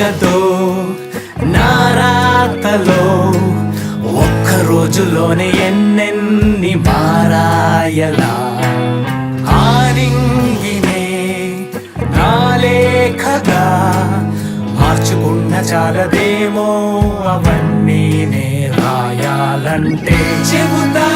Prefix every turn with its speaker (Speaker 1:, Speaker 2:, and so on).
Speaker 1: కదో నా రాతలో ఒక్క రోజులోనే ఎన్నెన్ని మారాయలా ఆనింగినే నా లేఖగా మార్చుకున్న చాలదేమో అవన్నీ నే రాయాలంటే చెబుతా